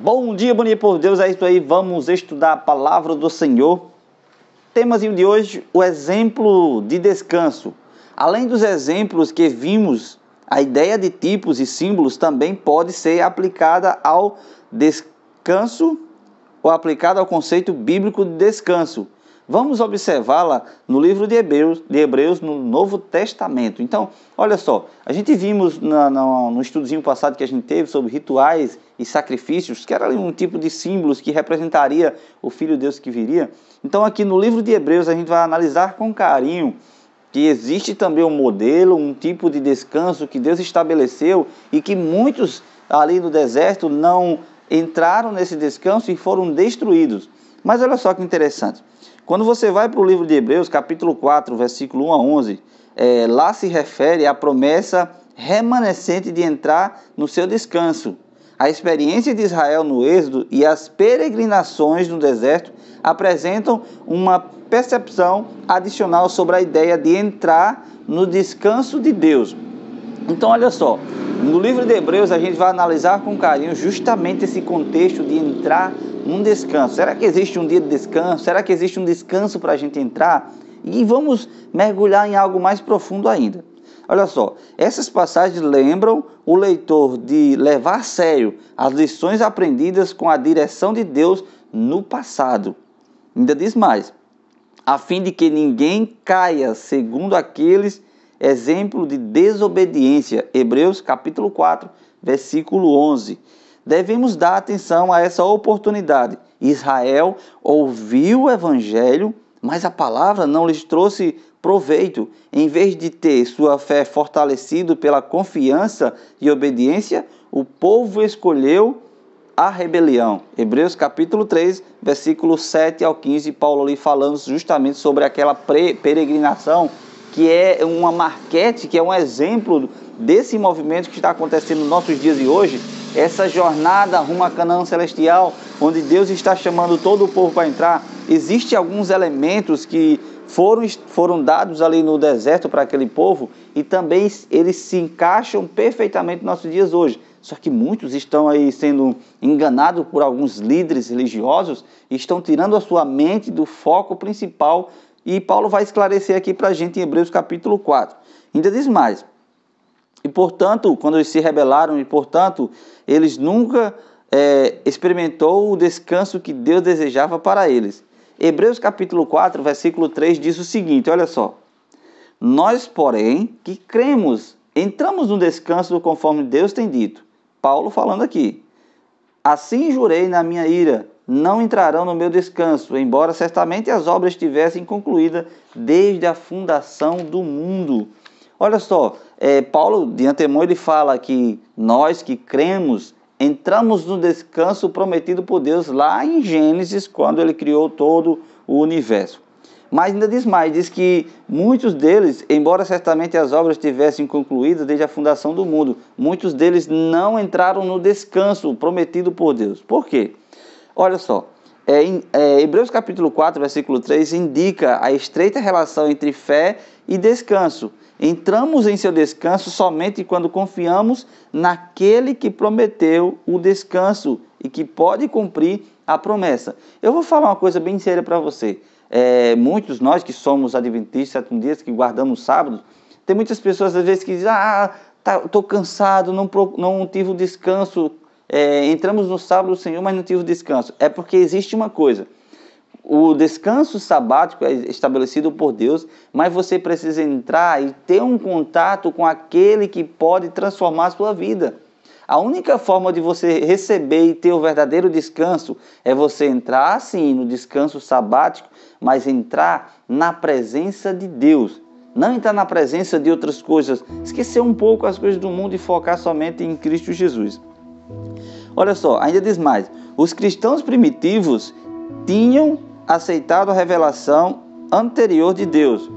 Bom dia por Deus, é isso aí, vamos estudar a palavra do Senhor. Temazinho de hoje, o exemplo de descanso. Além dos exemplos que vimos, a ideia de tipos e símbolos também pode ser aplicada ao descanso ou aplicada ao conceito bíblico de descanso. Vamos observá-la no livro de Hebreus, no Novo Testamento. Então, olha só, a gente vimos no estudozinho passado que a gente teve sobre rituais e sacrifícios, que era um tipo de símbolos que representaria o Filho de Deus que viria. Então, aqui no livro de Hebreus, a gente vai analisar com carinho que existe também um modelo, um tipo de descanso que Deus estabeleceu e que muitos ali no deserto não entraram nesse descanso e foram destruídos. Mas olha só que interessante. Quando você vai para o livro de Hebreus, capítulo 4, versículo 1 a 11, lá se refere à promessa remanescente de entrar no seu descanso. A experiência de Israel no Êxodo e as peregrinações no deserto apresentam uma percepção adicional sobre a ideia de entrar no descanso de Deus. Então, olha só, no livro de Hebreus a gente vai analisar com carinho justamente esse contexto de entrar num descanso. Será que existe um dia de descanso? Será que existe um descanso para a gente entrar? E vamos mergulhar em algo mais profundo ainda. Olha só, essas passagens lembram o leitor de levar a sério as lições aprendidas com a direção de Deus no passado. Ainda diz mais, a fim de que ninguém caia segundo aqueles exemplo de desobediência. Hebreus capítulo 4, versículo 11. Devemos dar atenção a essa oportunidade. Israel ouviu o evangelho, mas a palavra não lhes trouxe proveito. Em vez de ter sua fé fortalecida pela confiança e obediência, o povo escolheu a rebelião. Hebreus capítulo 3, versículo 7 ao 15, Paulo ali falando justamente sobre aquela peregrinação, que é uma marquete, que é um exemplo desse movimento que está acontecendo nos nossos dias de hoje, essa jornada rumo a Canaã celestial, onde Deus está chamando todo o povo para entrar. Existem alguns elementos que foram dados ali no deserto para aquele povo e também eles se encaixam perfeitamente nos nossos dias hoje. Só que muitos estão aí sendo enganados por alguns líderes religiosos e estão tirando a sua mente do foco principal. E Paulo vai esclarecer aqui para a gente em Hebreus capítulo 4. Ainda diz mais. E portanto, quando eles se rebelaram, eles nunca experimentou o descanso que Deus desejava para eles. Hebreus capítulo 4, versículo 3 diz o seguinte, olha só. Nós, porém, que cremos, entramos no descanso conforme Deus tem dito. Paulo falando aqui. Assim jurei na minha ira, não entrarão no meu descanso, embora certamente as obras estivessem concluídas desde a fundação do mundo. Olha só, Paulo de antemão ele fala que nós que cremos, entramos no descanso prometido por Deus lá em Gênesis, quando ele criou todo o universo. Mas ainda diz mais, diz que muitos deles, embora certamente as obras estivessem concluídas desde a fundação do mundo, muitos deles não entraram no descanso prometido por Deus. Por quê? Olha só, Hebreus capítulo 4, versículo 3 indica a estreita relação entre fé e descanso. Entramos em seu descanso somente quando confiamos naquele que prometeu o descanso e que pode cumprir a promessa. Eu vou falar uma coisa bem séria para você. Muitos nós que somos adventistas, sétimo dias, que guardamos sábado, tem muitas pessoas às vezes que dizem, estou cansado, não tive o descanso, entramos no sábado do Senhor, mas não tive o descanso. É porque existe uma coisa, o descanso sabático é estabelecido por Deus, mas você precisa entrar e ter um contato com aquele que pode transformar a sua vida. A única forma de você receber e ter o verdadeiro descanso é você entrar, sim, no descanso sabático, mas entrar na presença de Deus. Não entrar na presença de outras coisas. Esquecer um pouco as coisas do mundo e focar somente em Cristo Jesus. Olha só, ainda diz mais. Os cristãos primitivos tinham aceitado a revelação anterior de Deus,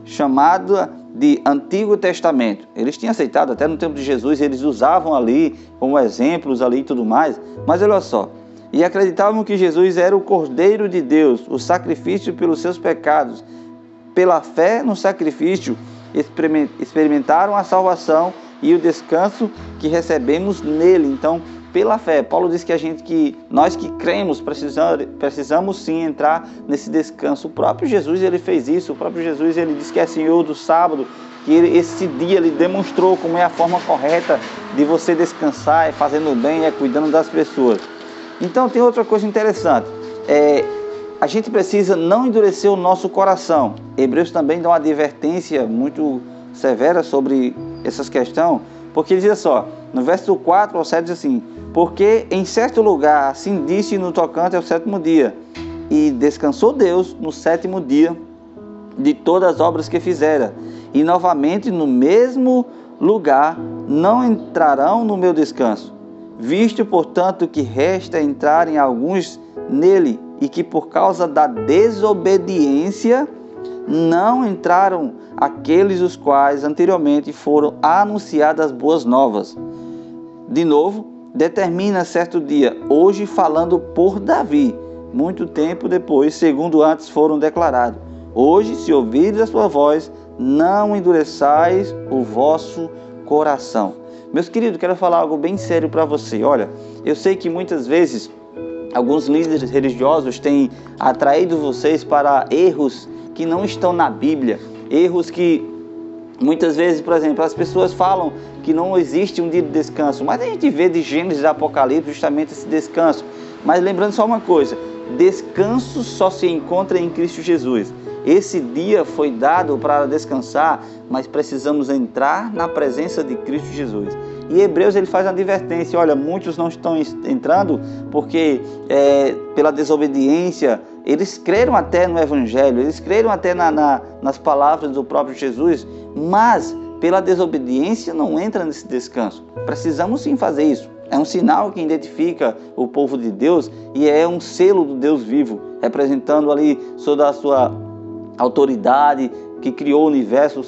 chamada de Antigo Testamento. Eles tinham aceitado, até no tempo de Jesus, eles usavam ali como exemplos ali e tudo mais. Mas olha só, e acreditavam que Jesus era o Cordeiro de Deus, o sacrifício pelos seus pecados. Pela fé no sacrifício, experimentaram a salvação e o descanso que recebemos nele. Então, pela fé. Paulo diz que nós que cremos precisamos sim entrar nesse descanso. O próprio Jesus ele fez isso. O próprio Jesus ele diz que é Senhor do sábado, que esse dia ele demonstrou como é a forma correta de você descansar, é fazendo bem, é cuidando das pessoas. Então tem outra coisa interessante. A gente precisa não endurecer o nosso coração. Hebreus também dá uma advertência muito severa sobre essas questões, porque ele diz só, no verso 4 ao 7 diz assim: porque em certo lugar assim disse no tocante ao sétimo dia, e descansou Deus no sétimo dia de todas as obras que fizera, e novamente no mesmo lugar não entrarão no meu descanso. Visto, portanto, que resta entrarem alguns nele, e que por causa da desobediência não entraram aqueles os quais anteriormente foram anunciadas boas novas. De novo, determina certo dia, hoje falando por Davi, muito tempo depois, segundo antes foram declarados: hoje, se ouvirdes a sua voz, não endureçais o vosso coração. Meus queridos, quero falar algo bem sério para você. Olha, eu sei que muitas vezes alguns líderes religiosos têm atraído vocês para erros que não estão na Bíblia, erros que muitas vezes, por exemplo, as pessoas falam que não existe um dia de descanso, mas a gente vê de Gênesis e Apocalipse justamente esse descanso. Mas lembrando só uma coisa, descanso só se encontra em Cristo Jesus. Esse dia foi dado para descansar, mas precisamos entrar na presença de Cristo Jesus. E Hebreus ele faz uma advertência: olha, muitos não estão entrando porque pela desobediência, eles creram até no Evangelho, eles creram até nas palavras do próprio Jesus, mas pela desobediência não entra nesse descanso. Precisamos sim fazer isso. É um sinal que identifica o povo de Deus e é um selo do Deus vivo, representando ali toda a sua autoridade, que criou o universo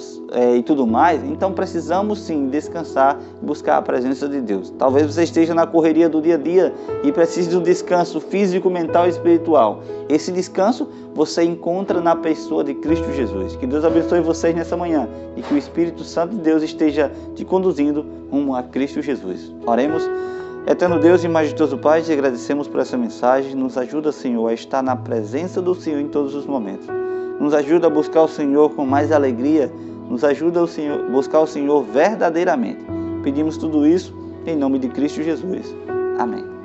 e tudo mais. Então precisamos sim descansar e buscar a presença de Deus. Talvez você esteja na correria do dia a dia e precise de um descanso físico, mental e espiritual. Esse descanso você encontra na pessoa de Cristo Jesus. Que Deus abençoe vocês nessa manhã e que o Espírito Santo de Deus esteja te conduzindo rumo a Cristo Jesus. Oremos. Eterno Deus e majestoso Pai, te agradecemos por essa mensagem. Nos ajuda, Senhor, a estar na presença do Senhor em todos os momentos. Nos ajuda a buscar o Senhor com mais alegria. Nos ajuda a buscar o Senhor verdadeiramente. Pedimos tudo isso em nome de Cristo Jesus. Amém.